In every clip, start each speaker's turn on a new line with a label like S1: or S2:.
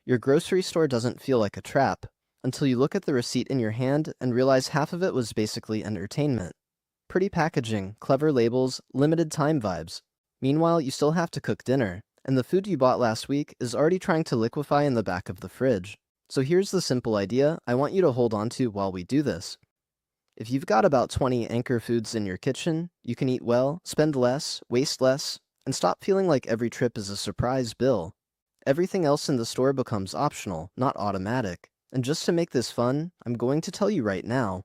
S1: Your grocery store doesn't feel like a trap until you look at the receipt in your hand and realize half of it was basically entertainment. Pretty packaging, clever labels, limited time vibes. Meanwhile, you still have to cook dinner, and the food you bought last week is already trying to liquefy in the back of the fridge. So here's the simple idea I want you to hold on to while we do this. If you've got about 20 anchor foods in your kitchen, you can eat well, spend less, waste less, and stop feeling like every trip is a surprise bill. Everything else in the store becomes optional, not automatic. And just to make this fun, I'm going to tell you right now.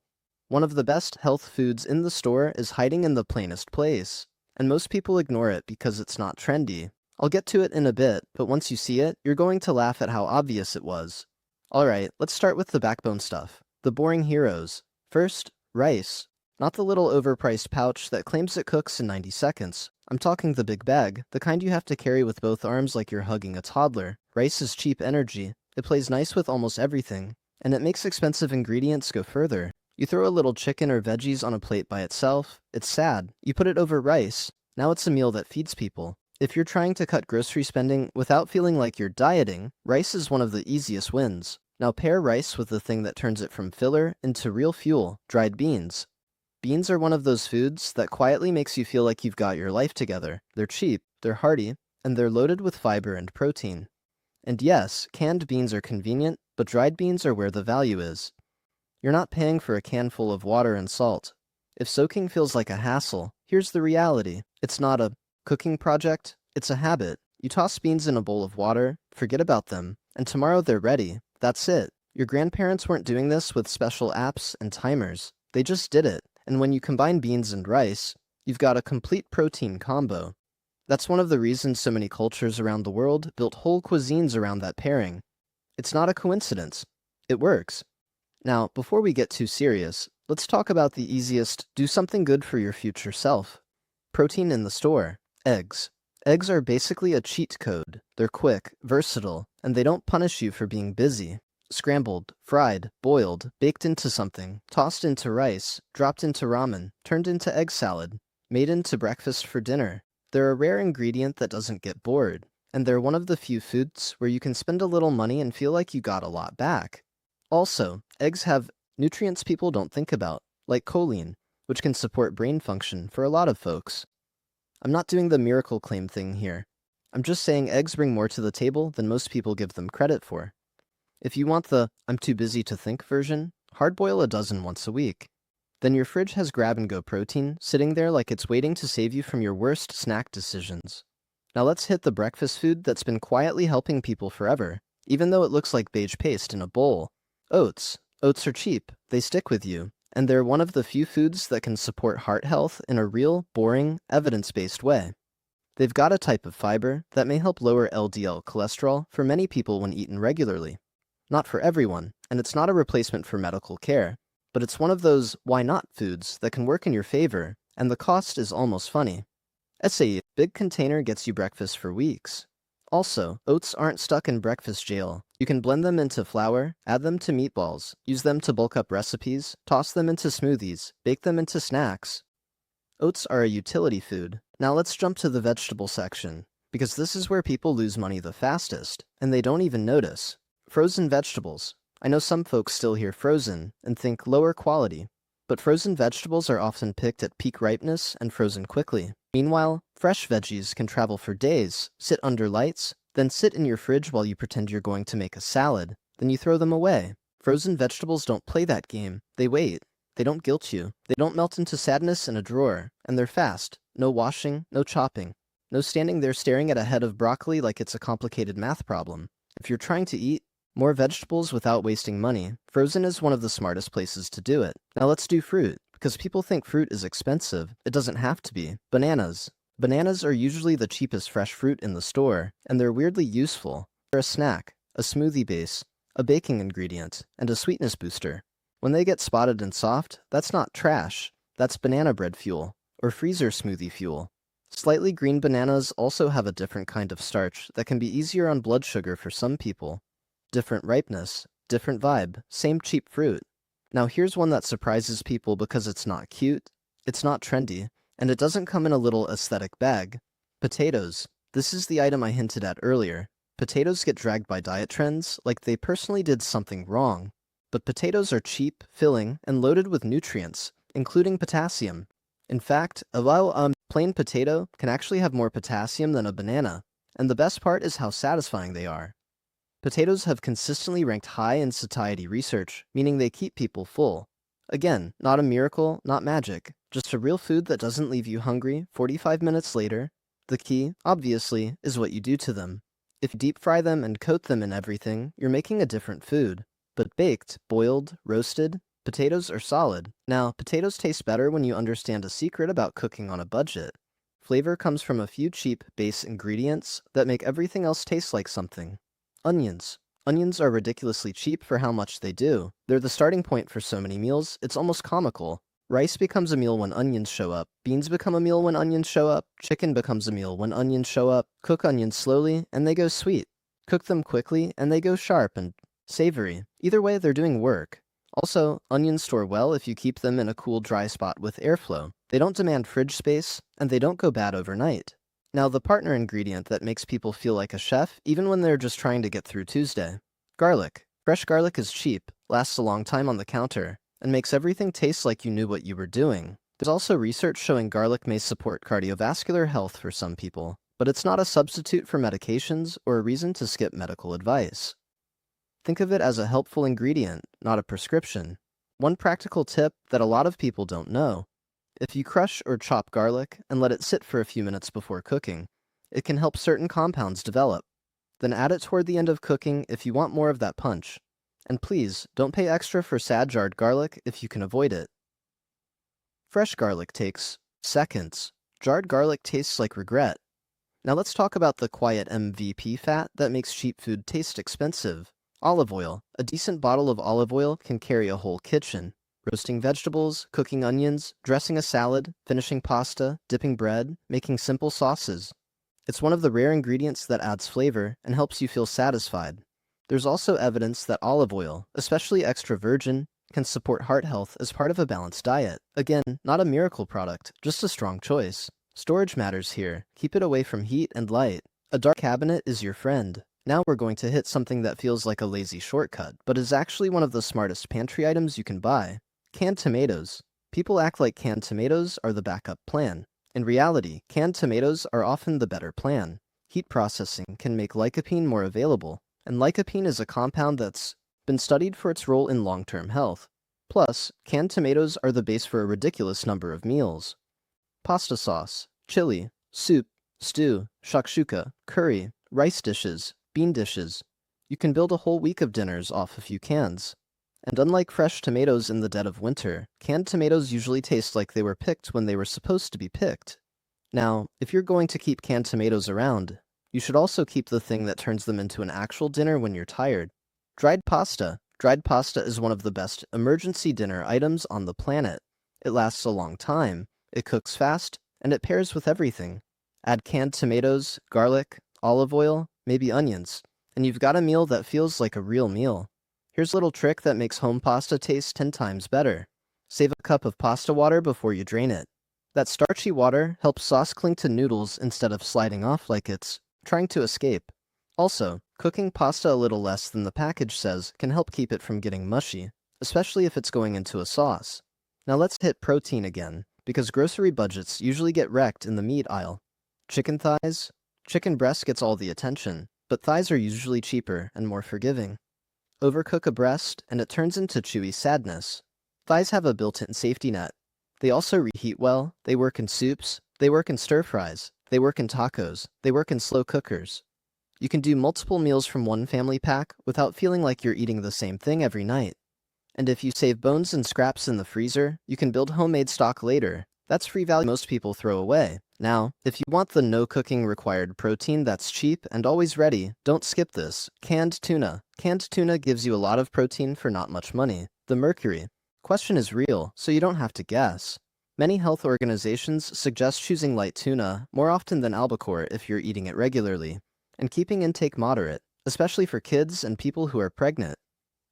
S1: One of the best health foods in the store is hiding in the plainest place. And most people ignore it because it's not trendy. I'll get to it in a bit, but once you see it, you're going to laugh at how obvious it was. Alright, let's start with the backbone stuff. The boring heroes. First, rice. Not the little overpriced pouch that claims it cooks in 90 seconds. I'm talking the big bag, the kind you have to carry with both arms like you're hugging a toddler. Rice is cheap energy. It plays nice with almost everything, and it makes expensive ingredients go further. You throw a little chicken or veggies on a plate by itself, it's sad. You put it over rice, now it's a meal that feeds people. If you're trying to cut grocery spending without feeling like you're dieting, rice is one of the easiest wins. Now pair rice with the thing that turns it from filler into real fuel, dried beans. Beans are one of those foods that quietly makes you feel like you've got your life together. They're cheap, they're hearty, and they're loaded with fiber and protein. And yes, canned beans are convenient, but dried beans are where the value is. You're not paying for a can full of water and salt. If soaking feels like a hassle, here's the reality. It's not a cooking project, it's a habit. You toss beans in a bowl of water, forget about them, and tomorrow they're ready. That's it. Your grandparents weren't doing this with special apps and timers. They just did it. And when you combine beans and rice, you've got a complete protein combo. That's one of the reasons so many cultures around the world built whole cuisines around that pairing. It's not a coincidence. It works. Now, before we get too serious, let's talk about the easiest do something good for your future self. Protein in the store. Eggs. Eggs are basically a cheat code. They're quick, versatile, and they don't punish you for being busy. Scrambled, fried, boiled, baked into something, tossed into rice, dropped into ramen, turned into egg salad, made into breakfast for dinner. They're a rare ingredient that doesn't get bored, and they're one of the few foods where you can spend a little money and feel like you got a lot back. Also, eggs have nutrients people don't think about, like choline, which can support brain function for a lot of folks. I'm not doing the miracle claim thing here. I'm just saying eggs bring more to the table than most people give them credit for. If you want the I'm too busy to think version, hard-boil a dozen once a week. Then your fridge has grab-and-go protein sitting there like it's waiting to save you from your worst snack decisions. Now let's hit the breakfast food that's been quietly helping people forever, even though it looks like beige paste in a bowl. Oats. Oats are cheap, they stick with you, and they're one of the few foods that can support heart health in a real, boring, evidence-based way. They've got a type of fiber that may help lower LDL cholesterol for many people when eaten regularly. Not for everyone, and it's not a replacement for medical care, but it's one of those why not foods that can work in your favor, and the cost is almost funny. SAE, big container gets you breakfast for weeks. Also, oats aren't stuck in breakfast jail. You can blend them into flour, add them to meatballs, use them to bulk up recipes, toss them into smoothies, bake them into snacks. Oats are a utility food. Now let's jump to the vegetable section, because this is where people lose money the fastest, and they don't even notice. Frozen vegetables. I know some folks still hear frozen and think lower quality, but frozen vegetables are often picked at peak ripeness and frozen quickly. Meanwhile, fresh veggies can travel for days, sit under lights, then sit in your fridge while you pretend you're going to make a salad. Then you throw them away. Frozen vegetables don't play that game. They wait. They don't guilt you. They don't melt into sadness in a drawer. And they're fast. No washing, no chopping. No standing there staring at a head of broccoli like it's a complicated math problem. If you're trying to eat more vegetables without wasting money, frozen is one of the smartest places to do it. Now let's do fruit, because people think fruit is expensive. It doesn't have to be. Bananas. Bananas are usually the cheapest fresh fruit in the store, and they're weirdly useful. They're a snack, a smoothie base, a baking ingredient, and a sweetness booster. When they get spotted and soft, that's not trash. That's banana bread fuel, or freezer smoothie fuel. Slightly green bananas also have a different kind of starch that can be easier on blood sugar for some people. Different ripeness, different vibe, same cheap fruit. Now here's one that surprises people because it's not cute, it's not trendy, and it doesn't come in a little aesthetic bag. Potatoes. This is the item I hinted at earlier. Potatoes get dragged by diet trends like they personally did something wrong. But potatoes are cheap, filling, and loaded with nutrients, including potassium. In fact, a plain potato can actually have more potassium than a banana, and the best part is how satisfying they are. Potatoes have consistently ranked high in satiety research, meaning they keep people full. Again, not a miracle, not magic, just a real food that doesn't leave you hungry 45 minutes later. The key, obviously, is what you do to them. If you deep fry them and coat them in everything, you're making a different food. But baked, boiled, roasted, potatoes are solid. Now, potatoes taste better when you understand a secret about cooking on a budget. Flavor comes from a few cheap base ingredients that make everything else taste like something. Onions. Onions are ridiculously cheap for how much they do. They're the starting point for so many meals, it's almost comical. Rice becomes a meal when onions show up. Beans become a meal when onions show up. Chicken becomes a meal when onions show up. Cook onions slowly, and they go sweet. Cook them quickly, and they go sharp and savory. Either way, they're doing work. Also, onions store well if you keep them in a cool, dry spot with airflow. They don't demand fridge space, and they don't go bad overnight. Now, the partner ingredient that makes people feel like a chef, even when they're just trying to get through Tuesday. Garlic. Fresh garlic is cheap, lasts a long time on the counter, and makes everything taste like you knew what you were doing. There's also research showing garlic may support cardiovascular health for some people, but it's not a substitute for medications or a reason to skip medical advice. Think of it as a helpful ingredient, not a prescription. One practical tip that a lot of people don't know: if you crush or chop garlic and let it sit for a few minutes before cooking, it can help certain compounds develop. Then add it toward the end of cooking if you want more of that punch. And please, don't pay extra for sad jarred garlic if you can avoid it. Fresh garlic takes seconds. Jarred garlic tastes like regret. Now let's talk about the quiet MVP fat that makes cheap food taste expensive. Olive oil. A decent bottle of olive oil can carry a whole kitchen. Roasting vegetables, cooking onions, dressing a salad, finishing pasta, dipping bread, making simple sauces. It's one of the rare ingredients that adds flavor and helps you feel satisfied. There's also evidence that olive oil, especially extra virgin, can support heart health as part of a balanced diet. Again, not a miracle product, just a strong choice. Storage matters here. Keep it away from heat and light. A dark cabinet is your friend. Now we're going to hit something that feels like a lazy shortcut, but is actually one of the smartest pantry items you can buy. Canned tomatoes. People act like canned tomatoes are the backup plan. In reality, canned tomatoes are often the better plan. Heat processing can make lycopene more available, and lycopene is a compound that's been studied for its role in long-term health. Plus, canned tomatoes are the base for a ridiculous number of meals. Pasta sauce, chili, soup, stew, shakshuka, curry, rice dishes, bean dishes. You can build a whole week of dinners off a few cans. And unlike fresh tomatoes in the dead of winter, canned tomatoes usually taste like they were picked when they were supposed to be picked. Now, if you're going to keep canned tomatoes around, you should also keep the thing that turns them into an actual dinner when you're tired. Dried pasta. Dried pasta is one of the best emergency dinner items on the planet. It lasts a long time, it cooks fast, and it pairs with everything. Add canned tomatoes, garlic, olive oil, maybe onions, and you've got a meal that feels like a real meal. Here's a little trick that makes home pasta taste 10 times better. Save a cup of pasta water before you drain it. That starchy water helps sauce cling to noodles instead of sliding off like it's trying to escape. Also, cooking pasta a little less than the package says can help keep it from getting mushy, especially if it's going into a sauce. Now let's hit protein again, because grocery budgets usually get wrecked in the meat aisle. Chicken thighs? Chicken breast gets all the attention, but thighs are usually cheaper and more forgiving. Overcook a breast, and it turns into chewy sadness. Thighs have a built-in safety net. They also reheat well, they work in soups, they work in stir-fries, they work in tacos, they work in slow cookers. You can do multiple meals from one family pack without feeling like you're eating the same thing every night. And if you save bones and scraps in the freezer, you can build homemade stock later. That's free value most people throw away. Now, if you want the no cooking required protein that's cheap and always ready, don't skip this. Canned tuna. Canned tuna gives you a lot of protein for not much money. The mercury question is real, so you don't have to guess. Many health organizations suggest choosing light tuna more often than albacore if you're eating it regularly, and keeping intake moderate, especially for kids and people who are pregnant.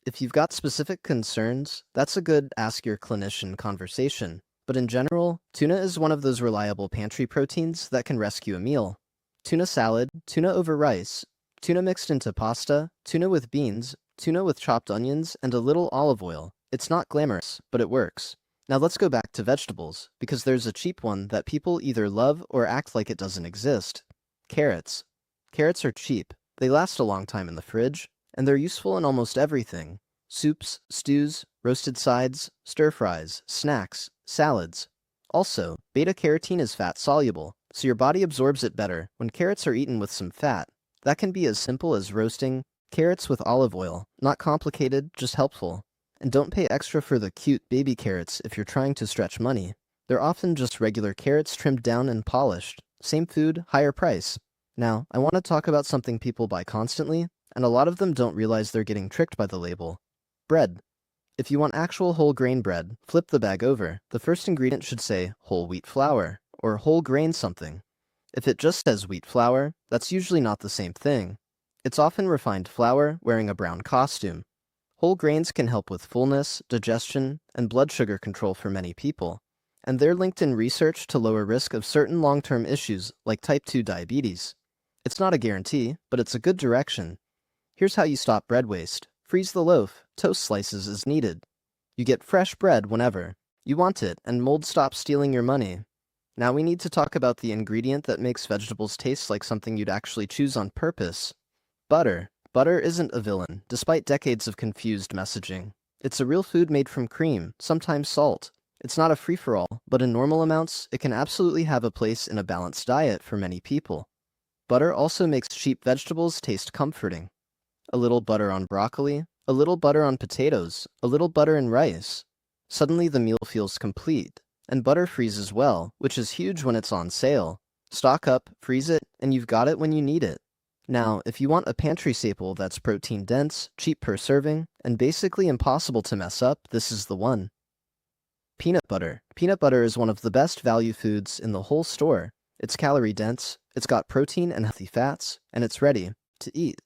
S1: If you've got specific concerns, that's a good ask your clinician conversation. But in general, tuna is one of those reliable pantry proteins that can rescue a meal. Tuna salad, tuna over rice, Tuna mixed into pasta, tuna with beans, tuna with chopped onions, and a little olive oil. It's not glamorous, but it works. Now let's go back to vegetables, because there's a cheap one that people either love or act like it doesn't exist. Carrots. Carrots are cheap. They last a long time in the fridge, and they're useful in almost everything. Soups, stews, roasted sides, stir-fries, snacks, salads. Also, beta-carotene is fat-soluble, so your body absorbs it better when carrots are eaten with some fat. That can be as simple as roasting carrots with olive oil. Not complicated, just helpful. And don't pay extra for the cute baby carrots if you're trying to stretch money. They're often just regular carrots trimmed down and polished. Same food, higher price. Now, I want to talk about something people buy constantly, and a lot of them don't realize they're getting tricked by the label. Bread. If you want actual whole grain bread, flip the bag over. The first ingredient should say whole wheat flour, or whole grain something. If it just says wheat flour, that's usually not the same thing. It's often refined flour wearing a brown costume. Whole grains can help with fullness, digestion, and blood sugar control for many people, and they're linked in research to lower risk of certain long-term issues like type 2 diabetes. It's not a guarantee, but it's a good direction. Here's how you stop bread waste. Freeze the loaf, toast slices as needed. You get fresh bread whenever you want it, and mold stops stealing your money. Now we need to talk about the ingredient that makes vegetables taste like something you'd actually choose on purpose. Butter. Butter isn't a villain, despite decades of confused messaging. It's a real food made from cream, sometimes salt. It's not a free-for-all, but in normal amounts, it can absolutely have a place in a balanced diet for many people. Butter also makes cheap vegetables taste comforting. A little butter on broccoli, a little butter on potatoes, a little butter in rice. Suddenly the meal feels complete. And butter freezes well, which is huge when it's on sale. Stock up, freeze it, and you've got it when you need it. Now, if you want a pantry staple that's protein-dense, cheap per serving, and basically impossible to mess up, this is the one. Peanut butter. Peanut butter is one of the best value foods in the whole store. It's calorie-dense, it's got protein and healthy fats, and it's ready to eat.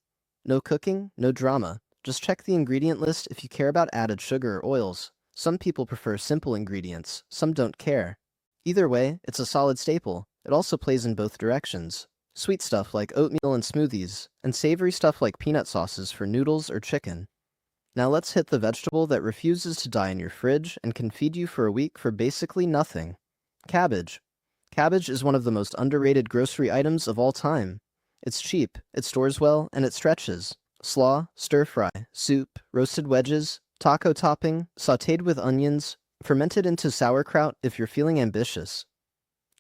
S1: No cooking, no drama. Just check the ingredient list if you care about added sugar or oils. Some people prefer simple ingredients, some don't care. Either way, it's a solid staple. It also plays in both directions. Sweet stuff like oatmeal and smoothies, and savory stuff like peanut sauces for noodles or chicken. Now let's hit the vegetable that refuses to die in your fridge and can feed you for a week for basically nothing. Cabbage. Cabbage is one of the most underrated grocery items of all time. It's cheap, it stores well, and it stretches. Slaw, stir-fry, soup, roasted wedges, taco topping, sautéed with onions, fermented into sauerkraut if you're feeling ambitious.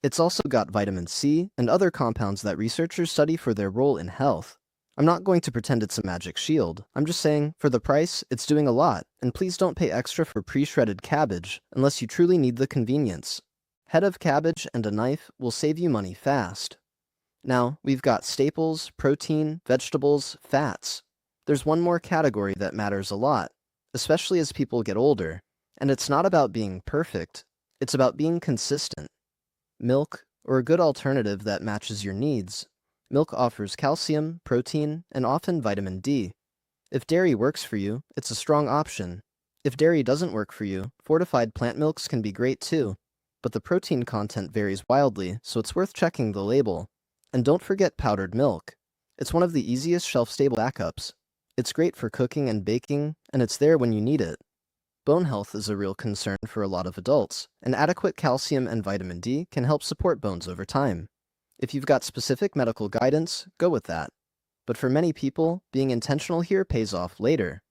S1: It's also got vitamin C and other compounds that researchers study for their role in health. I'm not going to pretend it's a magic shield. I'm just saying, for the price, it's doing a lot, and please don't pay extra for pre-shredded cabbage unless you truly need the convenience. Head of cabbage and a knife will save you money fast. Now, we've got staples, protein, vegetables, fats. There's one more category that matters a lot, especially as people get older, and it's not about being perfect, it's about being consistent. Milk, or a good alternative that matches your needs. Milk offers calcium, protein, and often vitamin D. If dairy works for you, it's a strong option. If dairy doesn't work for you, fortified plant milks can be great too. But the protein content varies wildly, so it's worth checking the label. And don't forget powdered milk. It's one of the easiest shelf-stable backups. It's great for cooking and baking, and it's there when you need it. Bone health is a real concern for a lot of adults, and adequate calcium and vitamin D can help support bones over time. If you've got specific medical guidance, go with that. But for many people, being intentional here pays off later.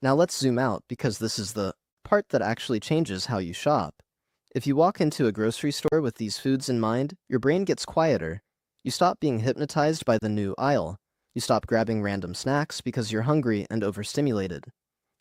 S1: Now let's zoom out, because this is the part that actually changes how you shop. If you walk into a grocery store with these foods in mind, your brain gets quieter. You stop being hypnotized by the new aisle. You stop grabbing random snacks because you're hungry and overstimulated.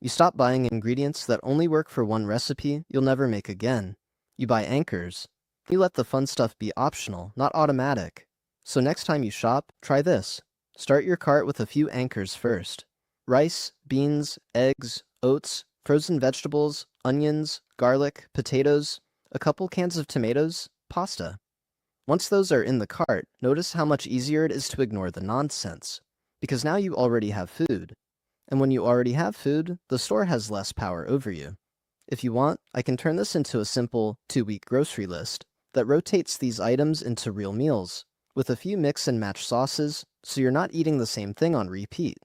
S1: You stop buying ingredients that only work for one recipe you'll never make again. You buy anchors. You let the fun stuff be optional, not automatic. So next time you shop, try this. Start your cart with a few anchors first. Rice, beans, eggs, oats, frozen vegetables, onions, garlic, potatoes, a couple cans of tomatoes, pasta. Once those are in the cart, notice how much easier it is to ignore the nonsense. Because now you already have food. And when you already have food, the store has less power over you. If you want, I can turn this into a simple 2-week grocery list that rotates these items into real meals. with a few mix and match sauces, so you're not eating the same thing on repeat.